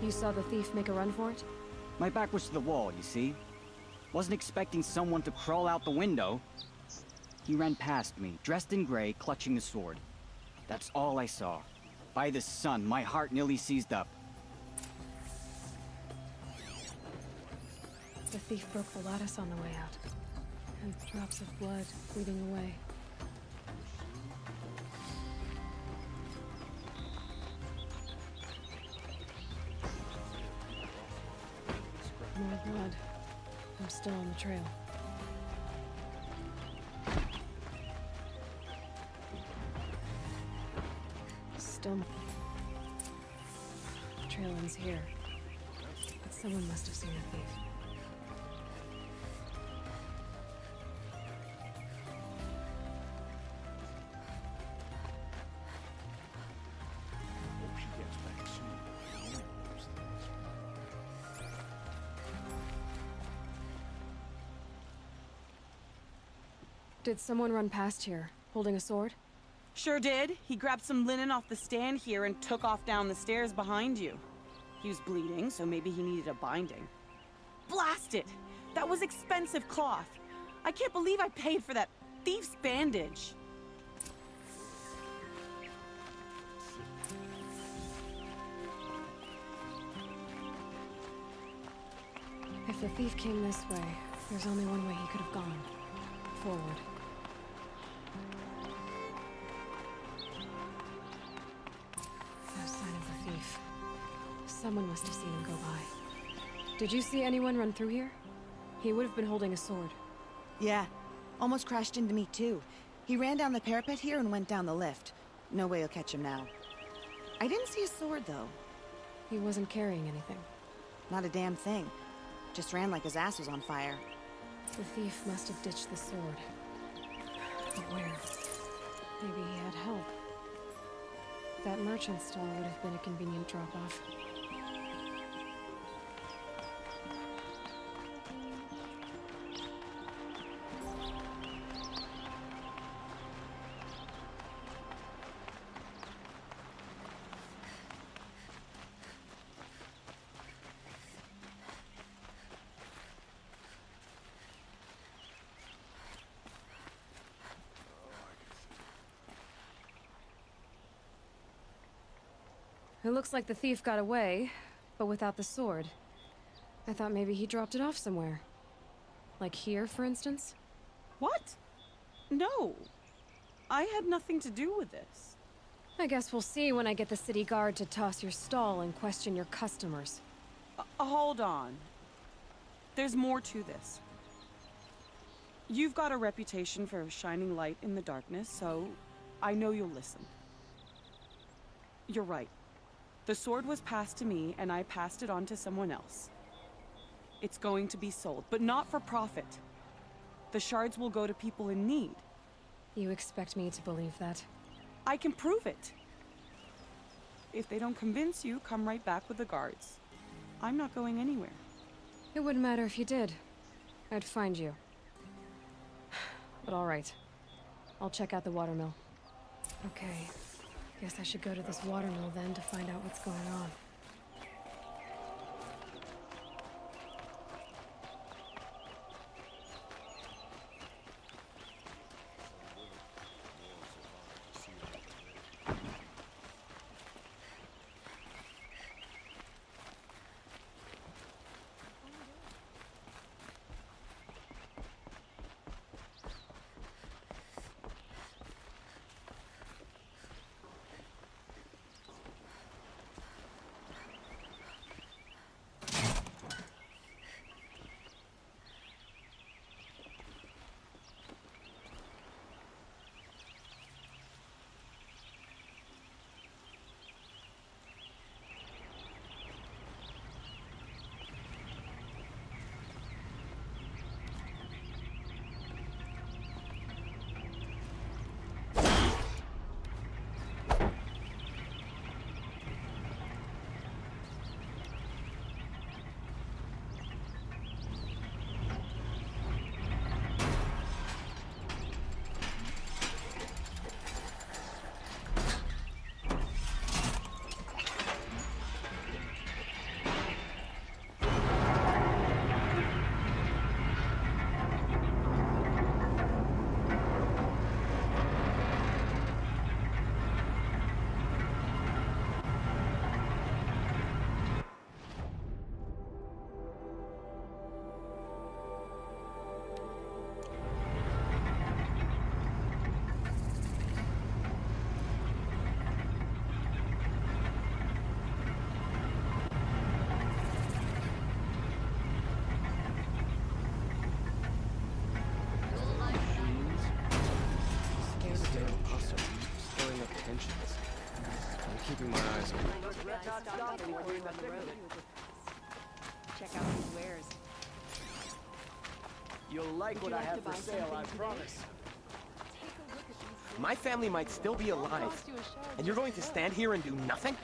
You saw the thief make a run for it? My back was to the wall, you see? Wasn't expecting someone to crawl out the window. He ran past me, dressed in gray, clutching the sword. That's all I saw. By the sun, my heart nearly seized up. The thief broke the lattice on the way out. And drops of blood bleeding away. More blood. I'm still on the trail. Still... The trail ends here. But someone must have seen the thief. Did someone run past here, holding a sword? Sure did. He grabbed some linen off the stand here and took off down the stairs behind you. He was bleeding, so maybe he needed a binding. Blast it! That was expensive cloth. I can't believe I paid for that thief's bandage. If the thief came this way, there's only one way he could have gone. Forward. No sign of the thief. Someone must have seen him go by. Did you see anyone run through here? He would have been holding a sword. Yeah. Almost crashed into me, too. He ran down the parapet here and went down the lift. No way you'll catch him now. I didn't see a sword, though. He wasn't carrying anything. Not a damn thing. Just ran like his ass was on fire. The thief must have ditched the sword. But where? Maybe he had help. That merchant stall would have been a convenient drop-off. It looks like the thief got away, but without the sword. I thought maybe he dropped it off somewhere. Like here, for instance? What? No. I had nothing to do with this. I guess we'll see when I get the city guard to toss your stall and question your customers. Hold on. There's more to this. You've got a reputation for shining light in the darkness, so I know you'll listen. You're right. The sword was passed to me, and I passed it on to someone else. It's going to be sold, but not for profit. The shards will go to people in need. You expect me to believe that? I can prove it. If they don't convince you, come right back with the guards. I'm not going anywhere. It wouldn't matter if you did. I'd find you. But all right. I'll check out the watermill. Okay. Guess I should go to this watermill then to find out what's going on. machines. I'm keeping my eyes on them. Check out these wares. You'll like what I have for sale, I promise. My family might still be alive, and you're going to stand here and do nothing?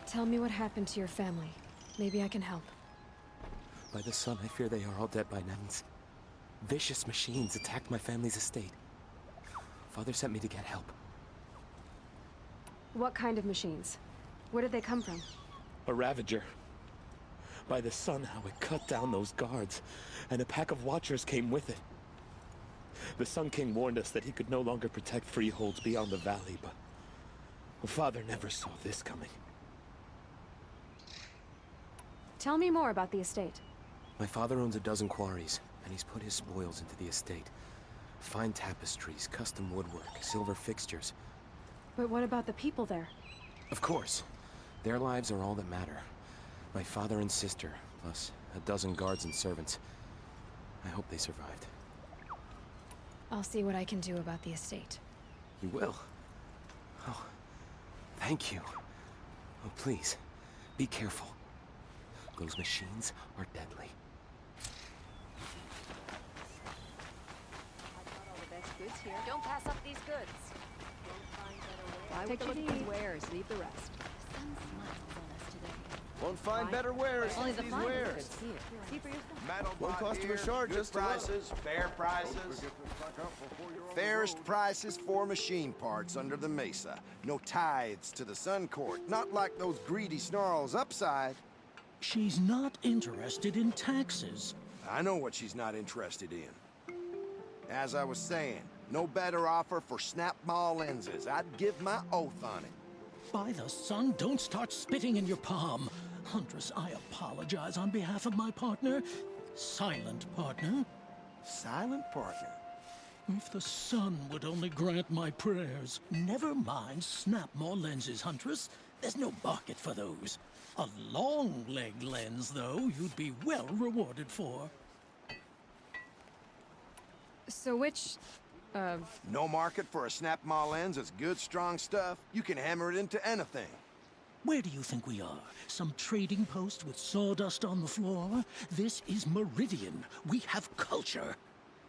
Tell me what happened to your family. Maybe I can help. By the sun, I fear they are all dead by now. Vicious machines attacked my family's estate. Father sent me to get help. What kind of machines? Where did they come from? A Ravager. By the sun, how it cut down those guards, and a pack of watchers came with it. The Sun King warned us that he could no longer protect freeholds beyond the valley, but Father never saw this coming. Tell me more about the estate. My father owns a dozen quarries, and he's put his spoils into the estate. Fine tapestries, custom woodwork, silver fixtures. But what about the people there? Of course. Their lives are all that matter. My father and sister, plus a dozen guards and servants. I hope they survived. I'll see what I can do about the estate. You will? Oh, thank you. Oh, please, be careful. Those machines are deadly. Don't pass up these goods. Buy Take what it the look easy. wares, leave the rest. The sun smiles on us today. Won't find better wares Only since the these finest wares. goods here. See for yourself. One customer short, just prices, fair prices. Fairest prices for machine parts under the mesa. No tithes to the Sun Court, not like those greedy snarls upside. She's not interested in taxes. I know what she's not interested in. As I was saying, no better offer for snap ball lenses. I'd give my oath on it. By the sun, don't start spitting in your palm. Huntress, I apologize on behalf of my partner. Silent partner. Silent partner. If the sun would only grant my prayers. Never mind snap more lenses, Huntress. There's no market for those. A long leg lens, though, you'd be well rewarded for. So which... No market for a snap maw lens is good, strong stuff. You can hammer it into anything. Where do you think we are? Some trading post with sawdust on the floor? This is Meridian. We have culture.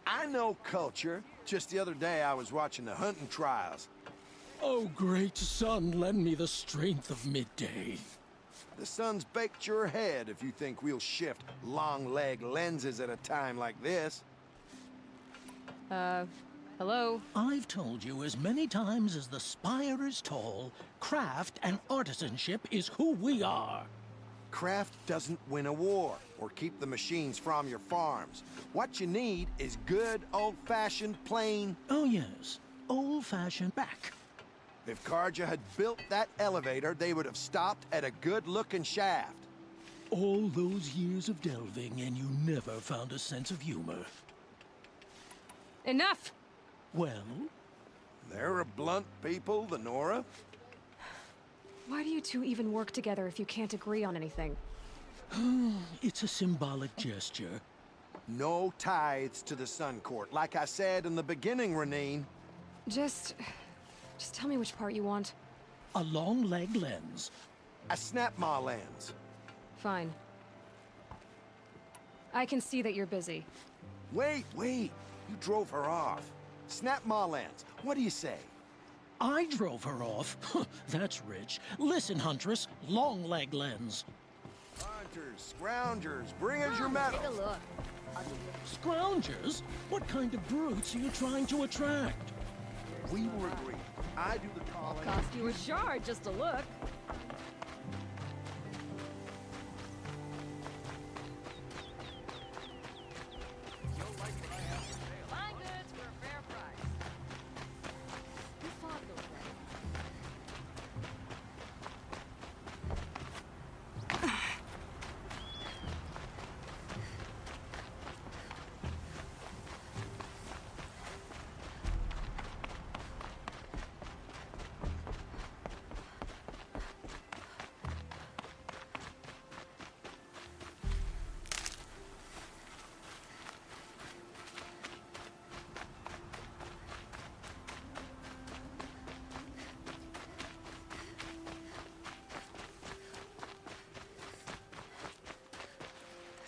I know culture. Just the other day I was watching the hunting trials. Oh, great sun, lend me the strength of midday. The sun's baked your head if you think we'll shift long leg lenses at a time like this. hello? I've told you as many times as the spire is tall, craft and artisanship is who we are. Craft doesn't win a war or keep the machines from your farms. What you need is good, old-fashioned, plain... Oh yes, old-fashioned back. If Karja had built that elevator, they would have stopped at a good-looking shaft. All those years of delving and you never found a sense of humor. Enough! Well? They're a blunt people, the Nora. Why do you two even work together if you can't agree on anything? It's a symbolic gesture. No tithes to the Sun Court, like I said in the beginning, Renine. Just tell me which part you want. A long leg lens. A snap maw lens. Fine. I can see that you're busy. Wait. You drove her off. Snap maw lens. What do you say? I drove her off. That's rich. Listen, Huntress, long leg lens. Hunters, scroungers, bring us your metal. Take a look. Scroungers? What kind of brutes are you trying to attract? We will agree. I do the calling. Cost you a shard just to look. Fine goods for a fair price. Who fought those guys?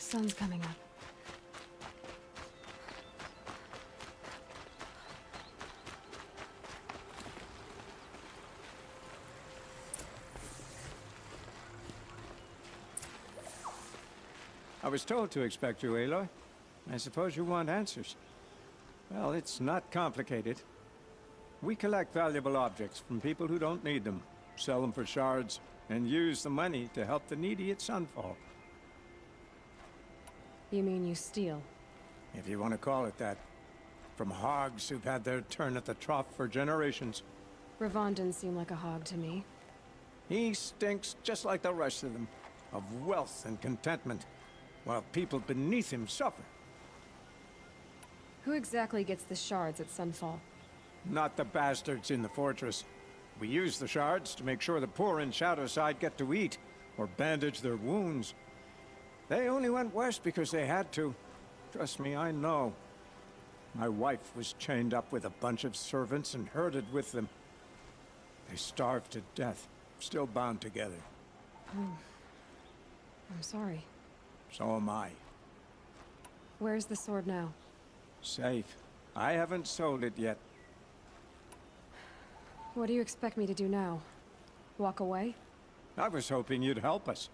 Sun's coming up. I was told to expect you, Aloy. I suppose you want answers. Well, it's not complicated. We collect valuable objects from people who don't need them, sell them for shards, and use the money to help the needy at Sunfall. You mean you steal? If you want to call it that. From hogs who've had their turn at the trough for generations. Ravon didn't seem like a hog to me. He stinks just like the rest of them, of wealth and contentment, while people beneath him suffer. Who exactly gets the shards at Sunfall? Not the bastards in the fortress. We use the shards to make sure the poor in Shadowside get to eat, or bandage their wounds. They only went west because they had to. Trust me, I know. My wife was chained up with a bunch of servants and herded with them. They starved to death, still bound together. I'm sorry. So am I. Where's the sword now? Safe. I haven't sold it yet. What do you expect me to do now? Walk away? I was hoping you'd help us.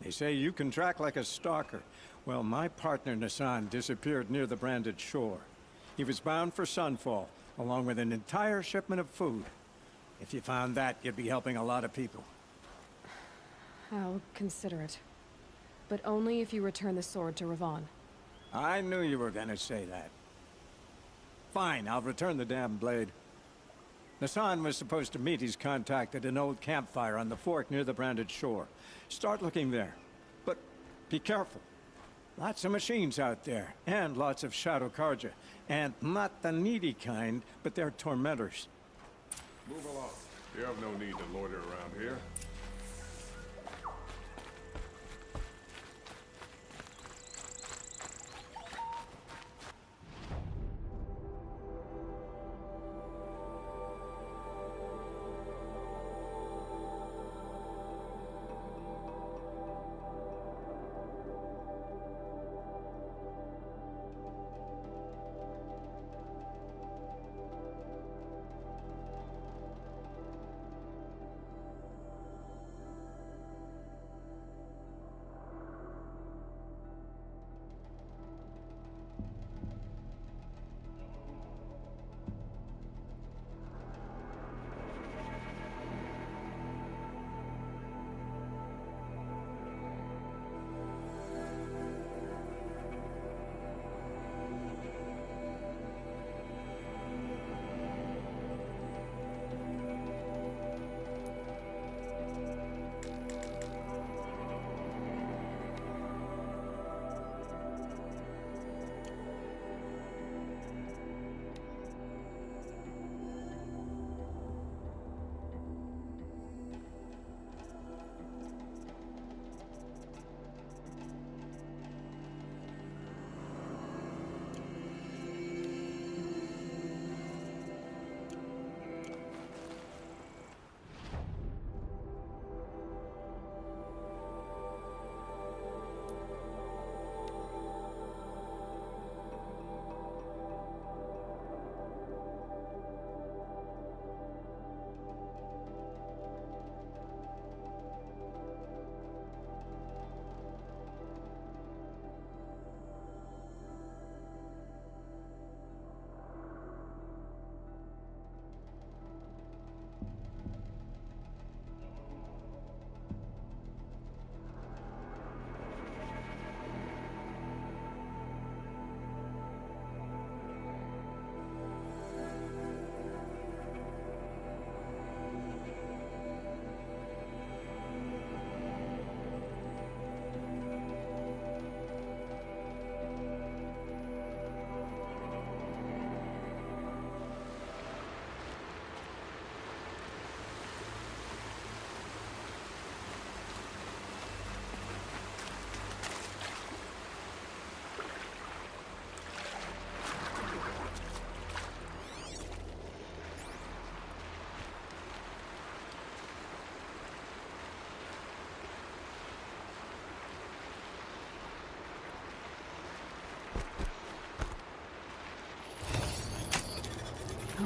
They say you can track like a stalker. Well, my partner Nassan disappeared near the branded shore. He was bound for Sunfall, along with an entire shipment of food. If you found that, you'd be helping a lot of people. I'll consider it. But only if you return the sword to Ravon. I knew you were gonna say that. Fine, I'll return the damn blade. Nassan was supposed to meet his contact at an old campfire on the fork near the branded shore. Start looking there. But be careful. Lots of machines out there, and lots of Shadow Karja. And not the needy kind, but they're tormentors. Move along. You have no need to loiter around here.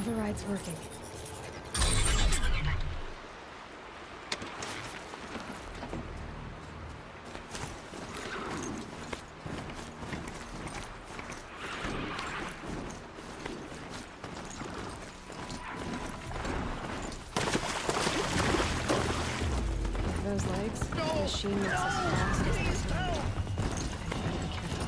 Override's working. Those legs, the machine moves as fast as it can. I better be careful.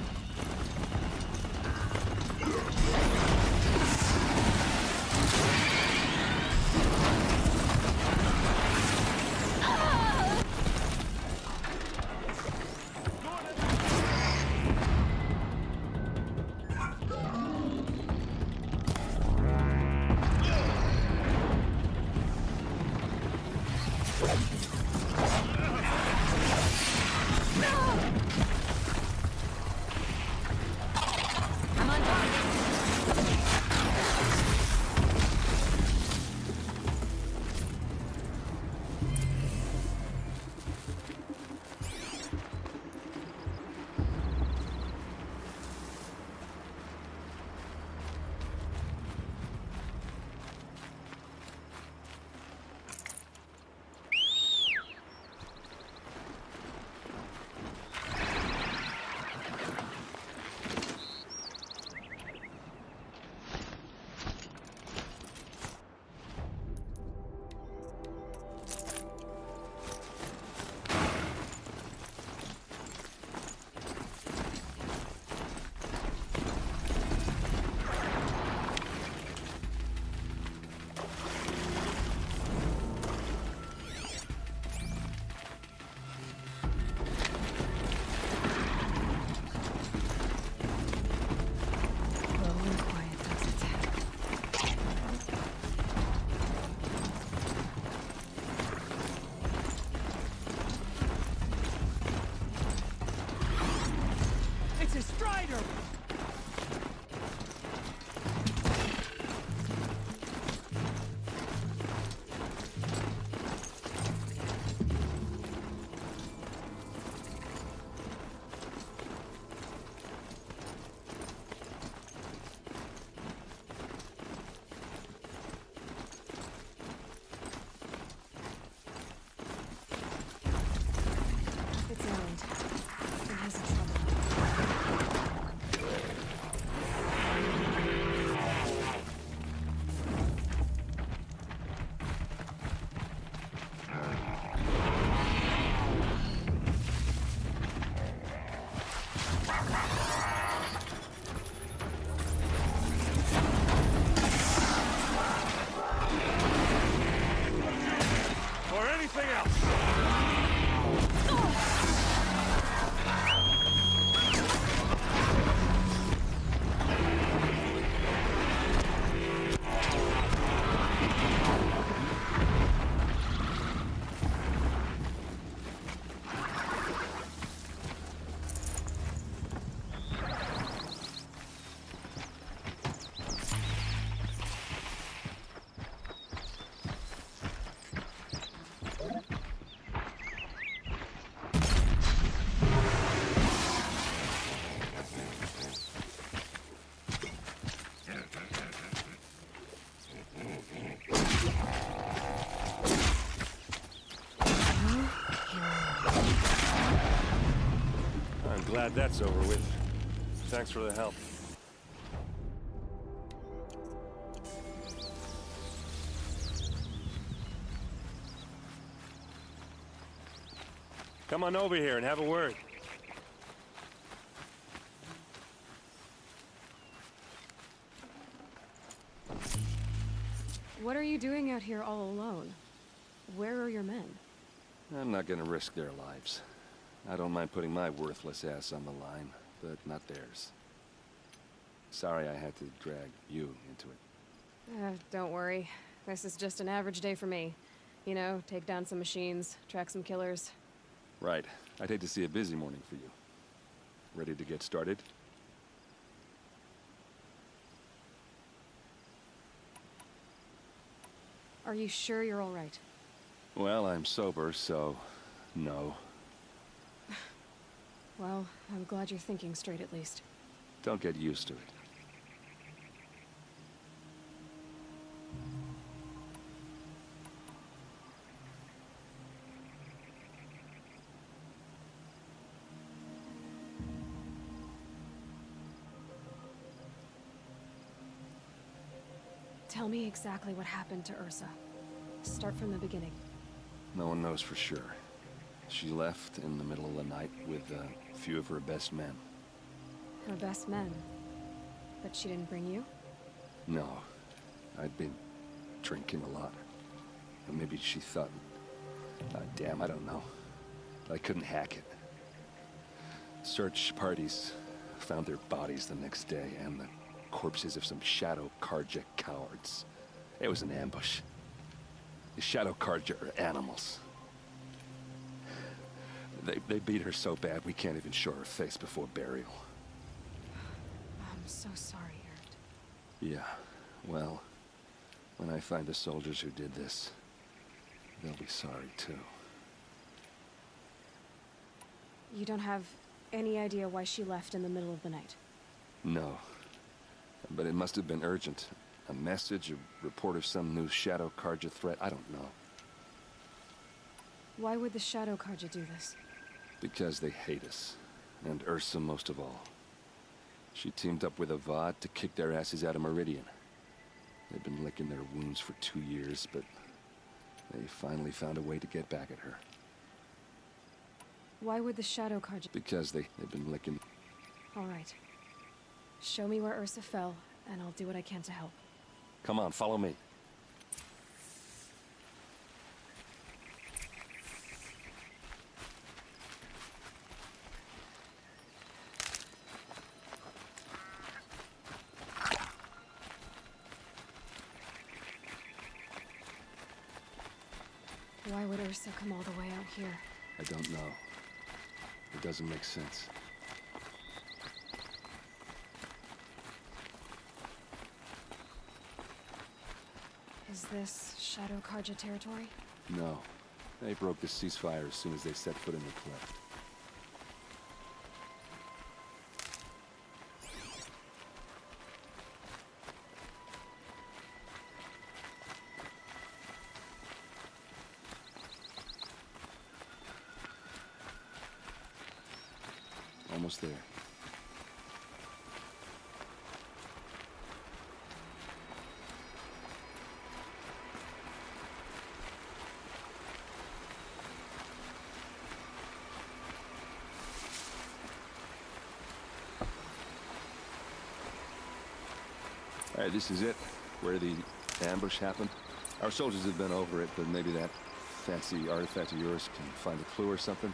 It's Erland. And he's in trouble. Or anything else. I'm glad that's over with. Thanks for the help. Come on over here and have a word. What are you doing out here all alone? Where are your men? I'm not gonna risk their lives. I don't mind putting my worthless ass on the line, but not theirs. Sorry I had to drag you into it. Don't worry. This is just an average day for me. You know, take down some machines, track some killers. Right. I'd hate to see a busy morning for you. Ready to get started? Are you sure you're all right? Well, I'm sober, so no. Well, I'm glad you're thinking straight at least. Don't get used to it. Tell me exactly what happened to Ursa. Start from the beginning. No one knows for sure. She left in the middle of the night with a few of her best men. Her best men? But she didn't bring you? No. I'd been drinking a lot. Or maybe she thought... damn, I don't know. I couldn't hack it. Search parties found their bodies the next day, and the corpses of some Shadow Karja cowards. It was an ambush. The Shadow Karja are animals. They beat her so bad we can't even show her face before burial. I'm so sorry, Erd. Yeah, well, when I find the soldiers who did this, they'll be sorry too. You don't have any idea why she left in the middle of the night? No. But it must have been urgent. A message, a report of some new Shadow Karja threat, I don't know. Why would the Shadow Karja do this? Because they hate us. And Ursa most of all. She teamed up with Avad to kick their asses out of Meridian. They've been licking their wounds for 2 years, but they finally found a way to get back at her. Why would the Shadow Karja... Because they've been licking... All right. Show me where Ursa fell, and I'll do what I can to help. Come on, follow me. Why would Ursa come all the way out here? I don't know. It doesn't make sense. Is this Shadow Karja territory? No. They broke the ceasefire as soon as they set foot in the cleft. Almost there. All right, this is it, where the ambush happened. Our soldiers have been over it, but maybe that fancy artifact of yours can find a clue or something.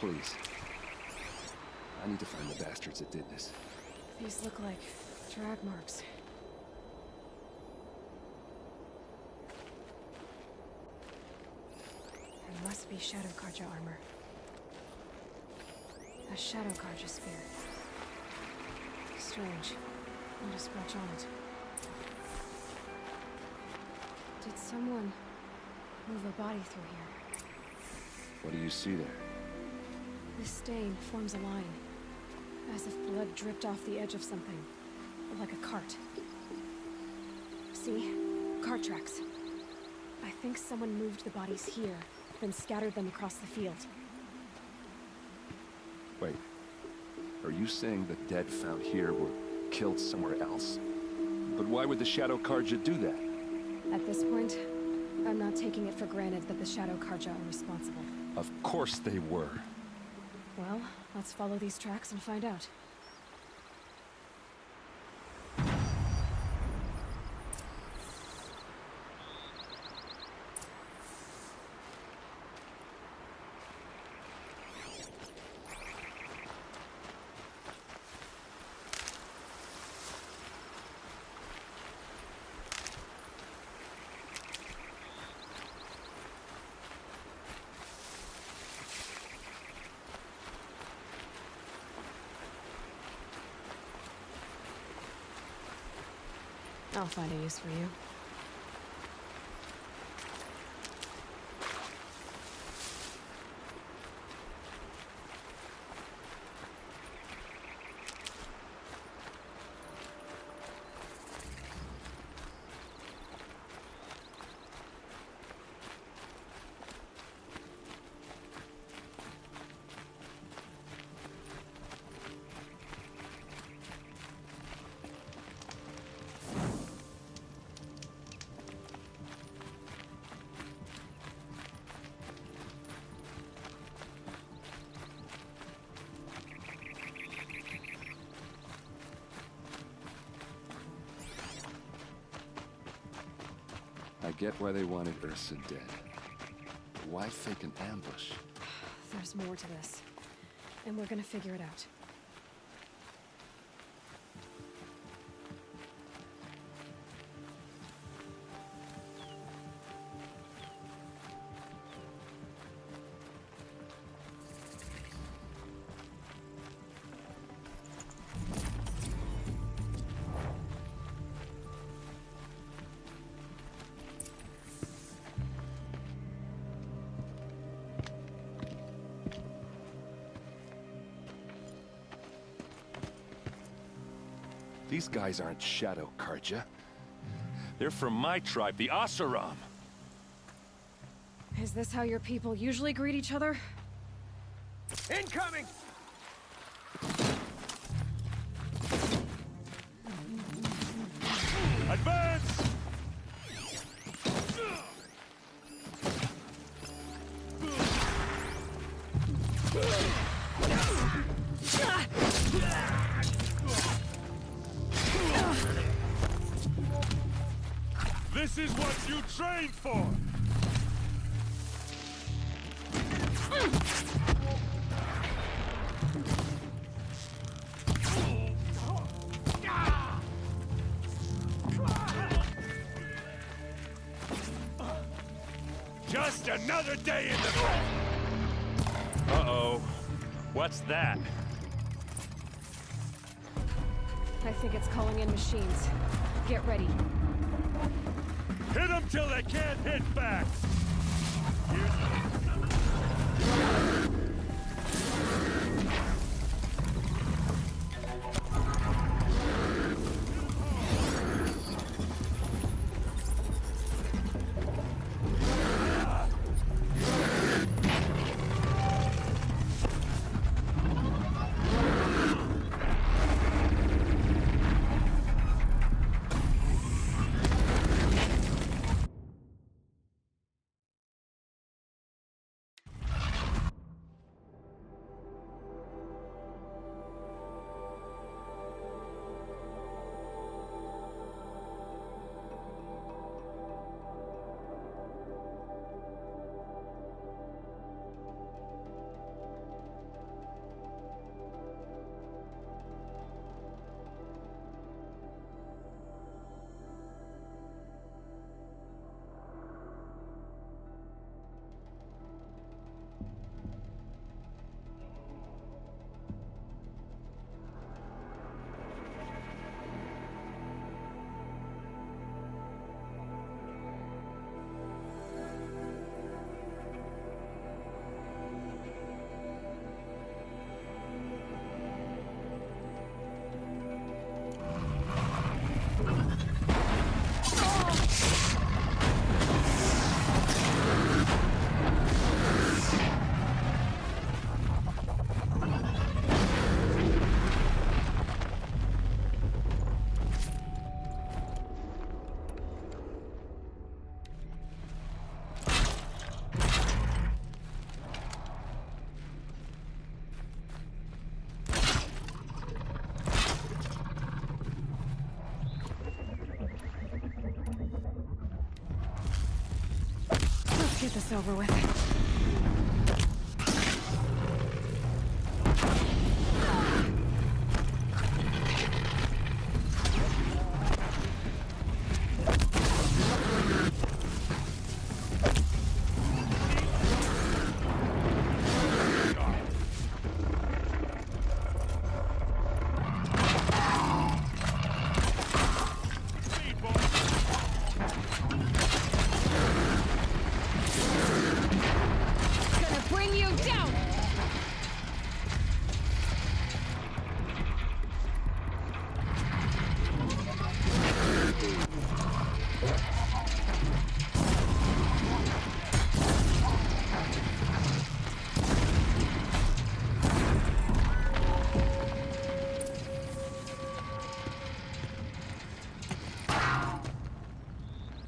Please. I need to find the bastards that did this. These look like drag marks. It must be Shadow Karja armor. A Shadow Karja spear. Strange. Not a scratch on it. Did someone move a body through here? What do you see there? This stain forms a line, as if blood dripped off the edge of something, like a cart. See? Cart tracks. I think someone moved the bodies here, then scattered them across the field. Wait. Are you saying the dead found here were killed somewhere else? But why would the Shadow Karja do that? At this point, I'm not taking it for granted that the Shadow Karja are responsible. Of course they were. Well, let's follow these tracks and find out. I'll find a use for you. I get why they wanted Ursa dead. But why fake an ambush? There's more to this. And we're gonna figure it out. These guys aren't Shadow Karja. They're from my tribe, the Asaram. Is this how your people usually greet each other? Incoming! Advance! This is what you trained for! Just another day in the... Uh-oh. What's that? I think it's calling in machines. Get ready. Hit them till they can't hit back! Get this over with.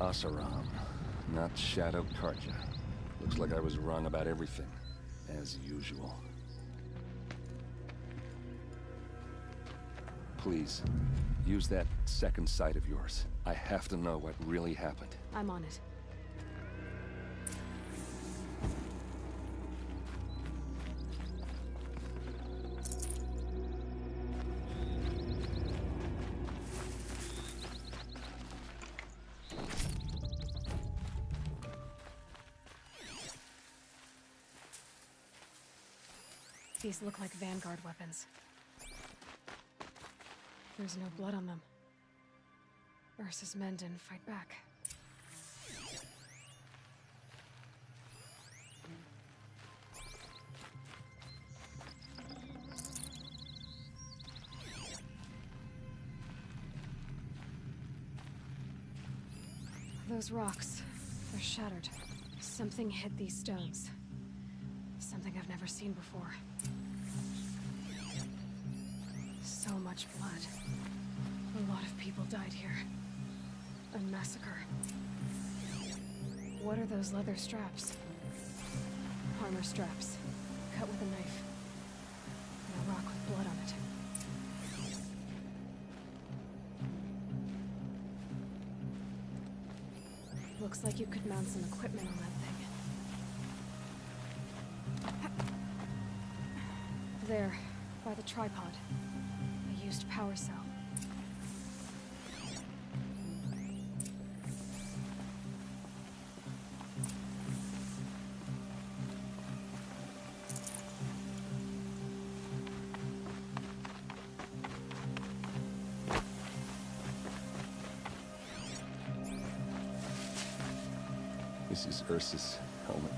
Asaram, not Shadow Karja. Looks like I was wrong about everything, as usual. Please, use that second sight of yours. I have to know what really happened. I'm on it. These look like Vanguard weapons. There's no blood on them. Ursa's men didn't fight back. Those rocks, they're shattered. Something hit these stones. Something I've never seen before. So much blood. A lot of people died here. A massacre. What are those leather straps? Armor straps, cut with a knife. And a rock with blood on it. Looks like you could mount some equipment on that thing. There, by the tripod. A used power cell. This is Ursa's helmet.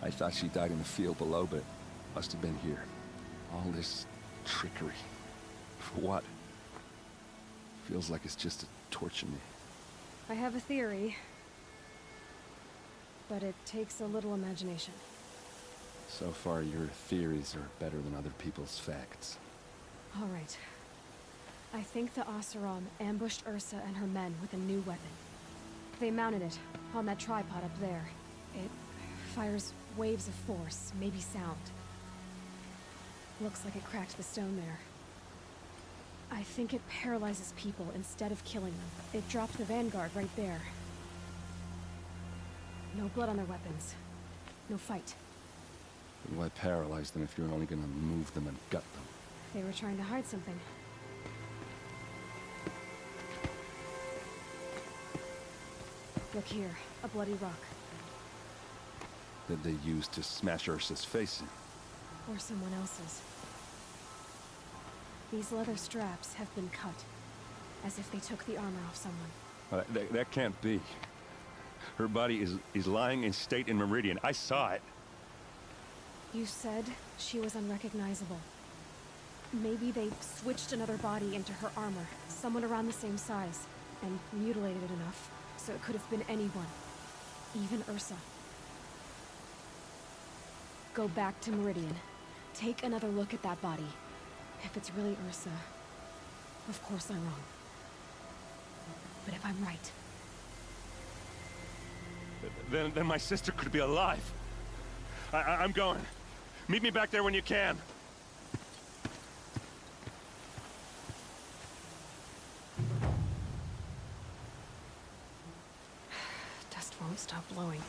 I thought she died in the field below, but must have been here. All this trickery. For what? Feels like it's just to torture me. I have a theory, but it takes a little imagination. So far, your theories are better than other people's facts. All right. I think the Oseram ambushed Ursa and her men with a new weapon. They mounted it on that tripod up there. It fires waves of force, maybe sound. Looks like it cracked the stone there. I think it paralyzes people instead of killing them. It dropped the Vanguard right there. No blood on their weapons. No fight. Why paralyze them if you're only gonna move them and gut them? They were trying to hide something. Look here, a bloody rock. That they used to smash Ursa's face in. Or someone else's. These leather straps have been cut, as if they took the armor off someone. That can't be. Her body is lying in state in Meridian. I saw it. You said she was unrecognizable. Maybe they switched another body into her armor, someone around the same size, and mutilated it enough, so it could have been anyone. Even Ursa. Go back to Meridian. Take another look at that body. If it's really Ursa, of course I'm wrong. But if I'm right... Then my sister could be alive. I'm going. Meet me back there when you can. Dust won't stop blowing.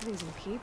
These will keep.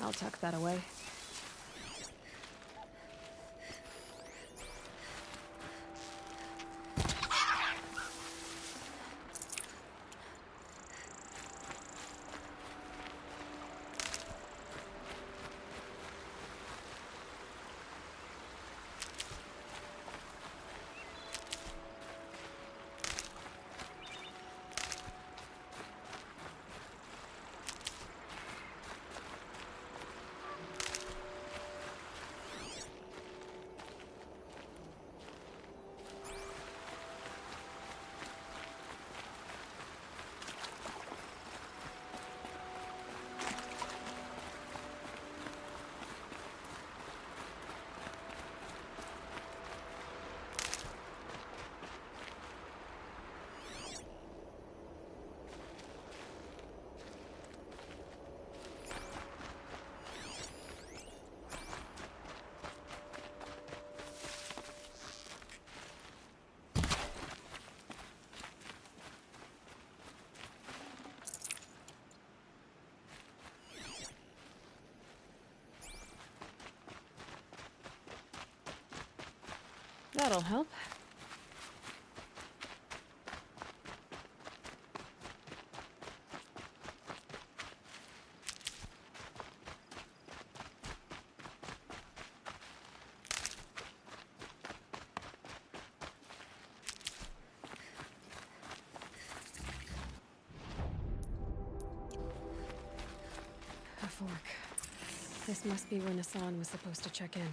I'll tuck that away. That'll help. A fork. This must be where Nassan was supposed to check in.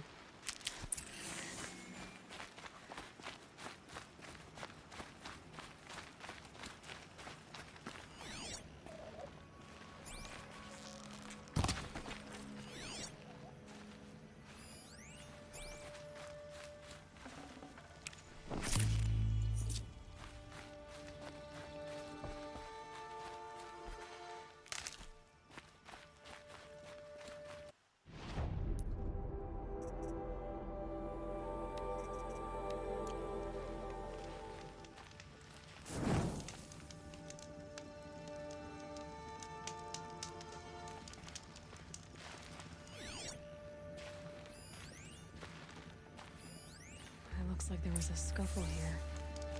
Looks like there was a scuffle here.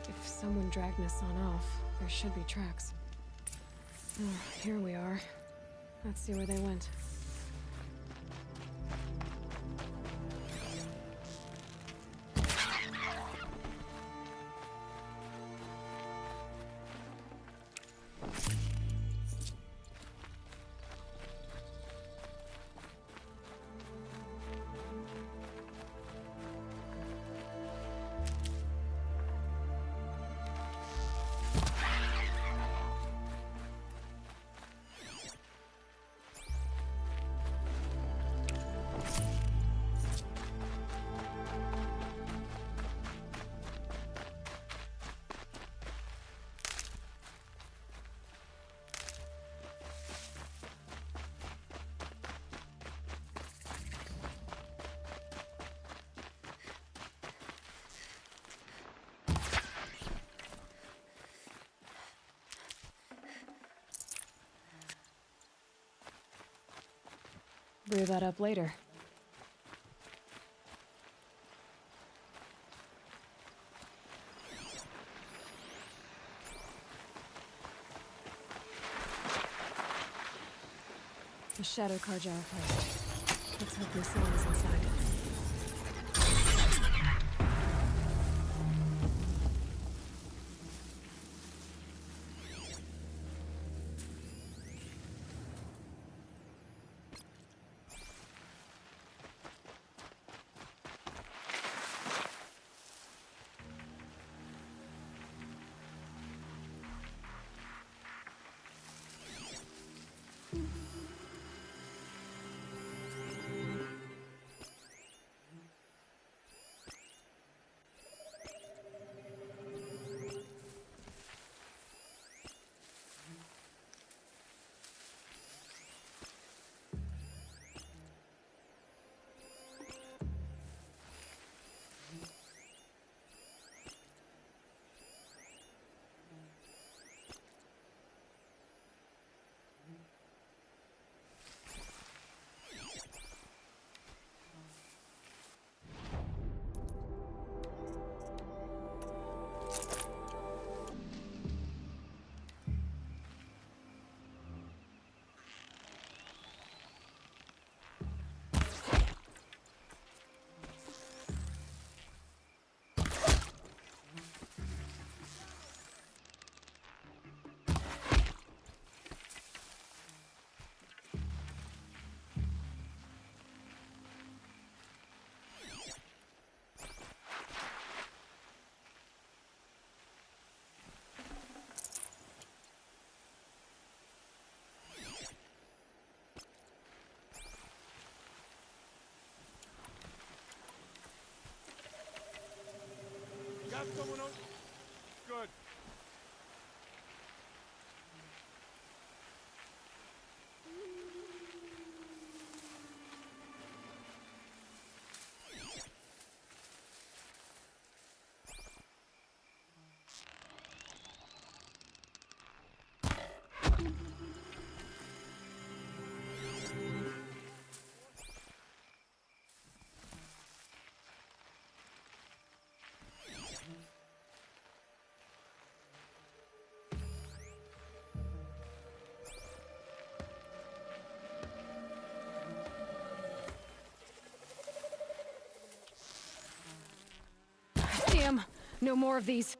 If someone dragged Nassan off, there should be tracks. Oh, here we are. Let's see where they went. Brew that up later. The shadow car jar first. Let's hope Nassan is inside. someone else? Good. Damn! No more of these.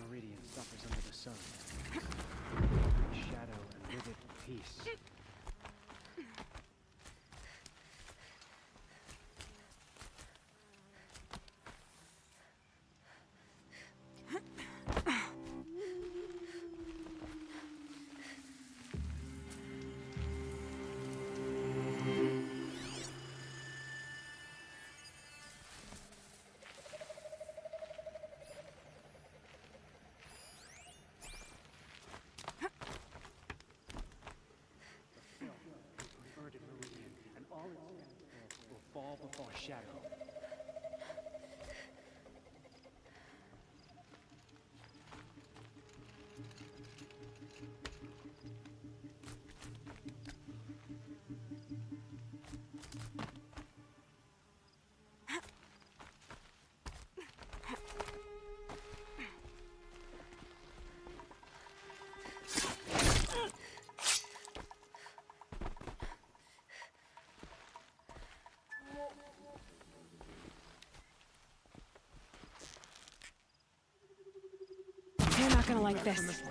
Meridian suffers under the sun. Shadow and with it peace. Perverted Meridian, and all its stands will fall before Shadow. You're not gonna like this.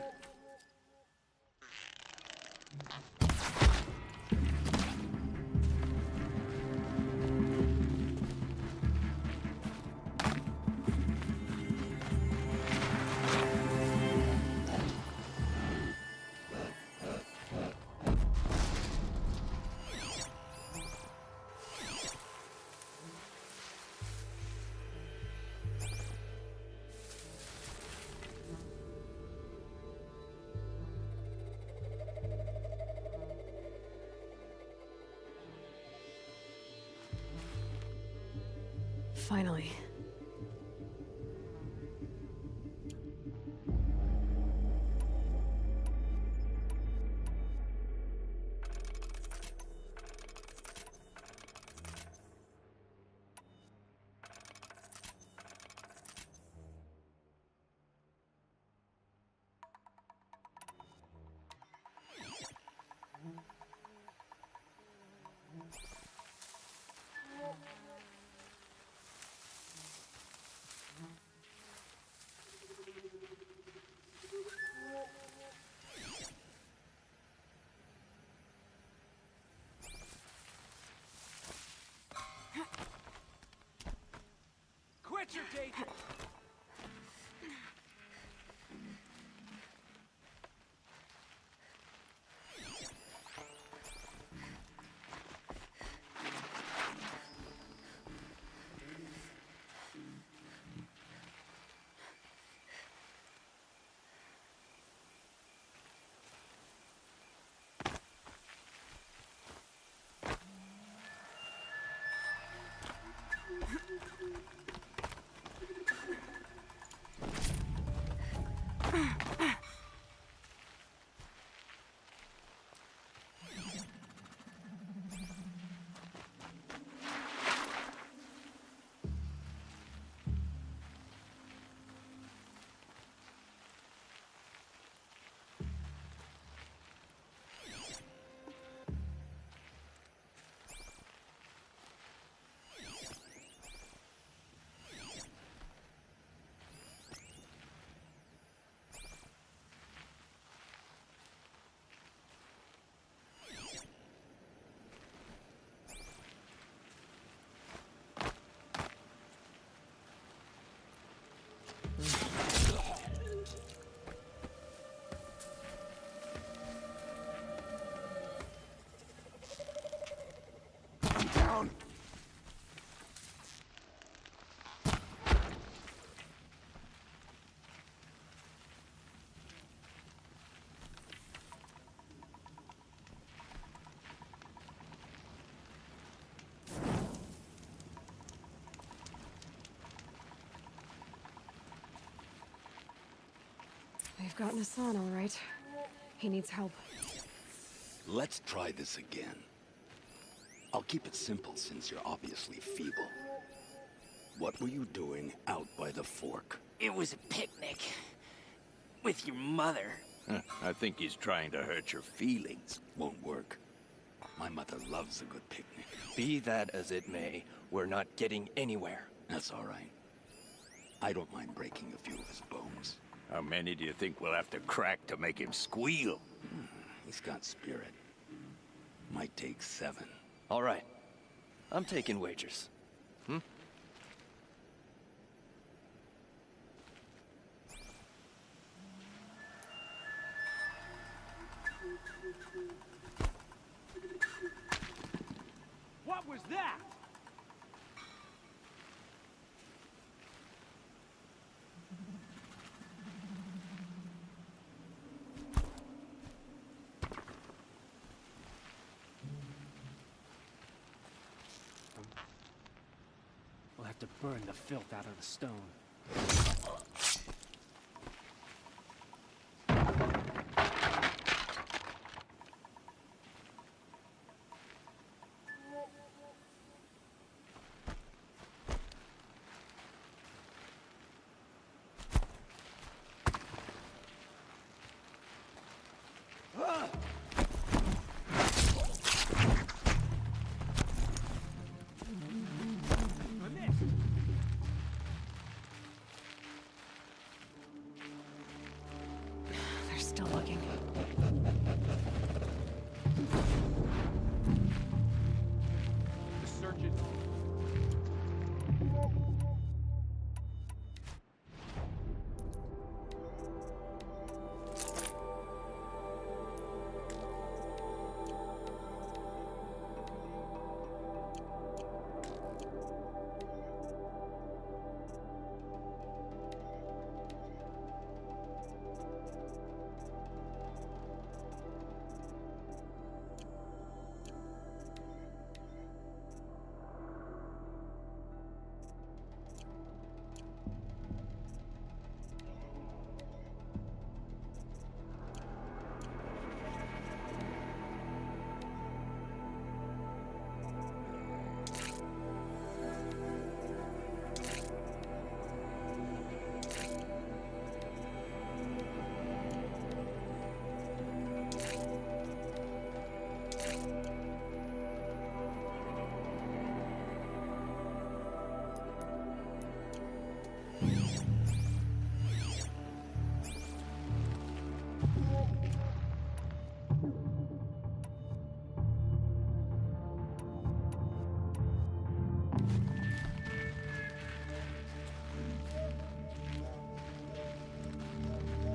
Finally. Quit your daydream! We've got Nassan, all right. He needs help. Let's try this again. I'll keep it simple since you're obviously feeble. What were you doing out by the fork? It was a picnic. With your mother. I think he's trying to hurt your feelings. Won't work. My mother loves a good picnic. Be that as it may, we're not getting anywhere. That's all right. I don't mind breaking a few of his bones. How many do you think we'll have to crack to make him squeal? He's got spirit. Might take 7. All right. I'm taking wagers. What was that? We'll have to burn the filth out of the stone. They're still looking. The search is on.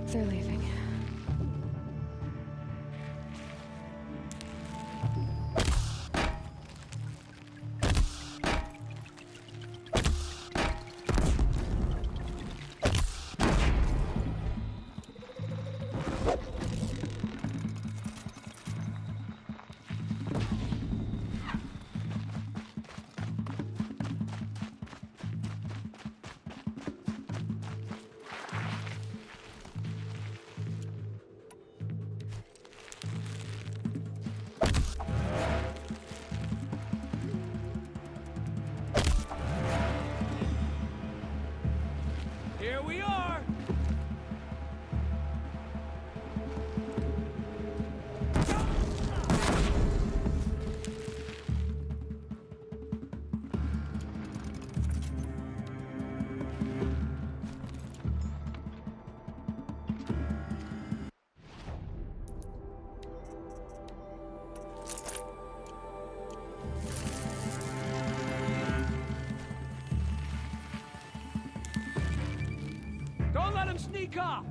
They're leaving. Here we are! Don't let him sneak off!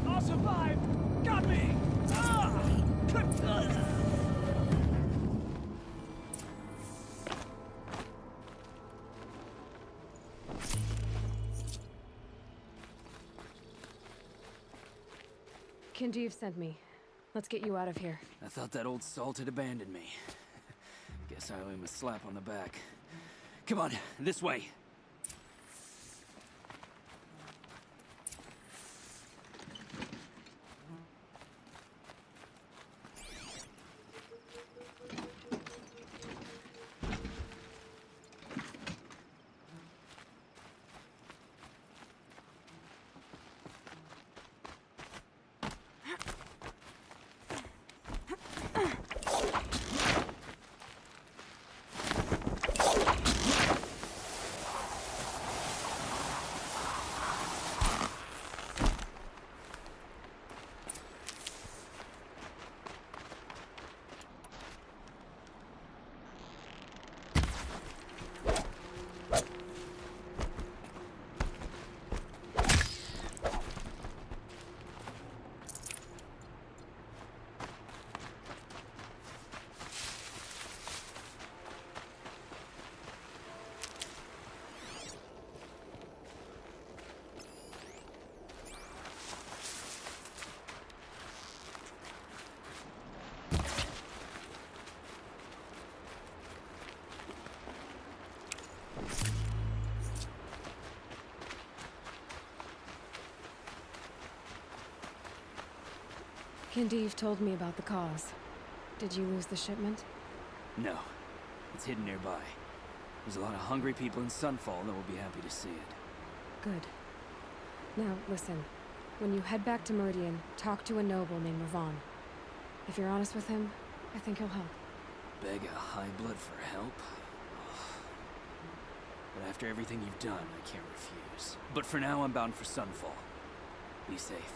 I'll survive! Got me! Kinjeev sent me. Let's get you out of here. I thought that old salt had abandoned me. Guess I owe him a slap on the back. Come on, this way. Kindeeve told me about the cause. Did you lose the shipment? No. It's hidden nearby. There's a lot of hungry people in Sunfall that will be happy to see it. Good. Now, listen. When you head back to Meridian, talk to a noble named Ravon. If you're honest with him, I think he'll help. Beg a high blood for help? But after everything you've done, I can't refuse. But for now, I'm bound for Sunfall. Be safe.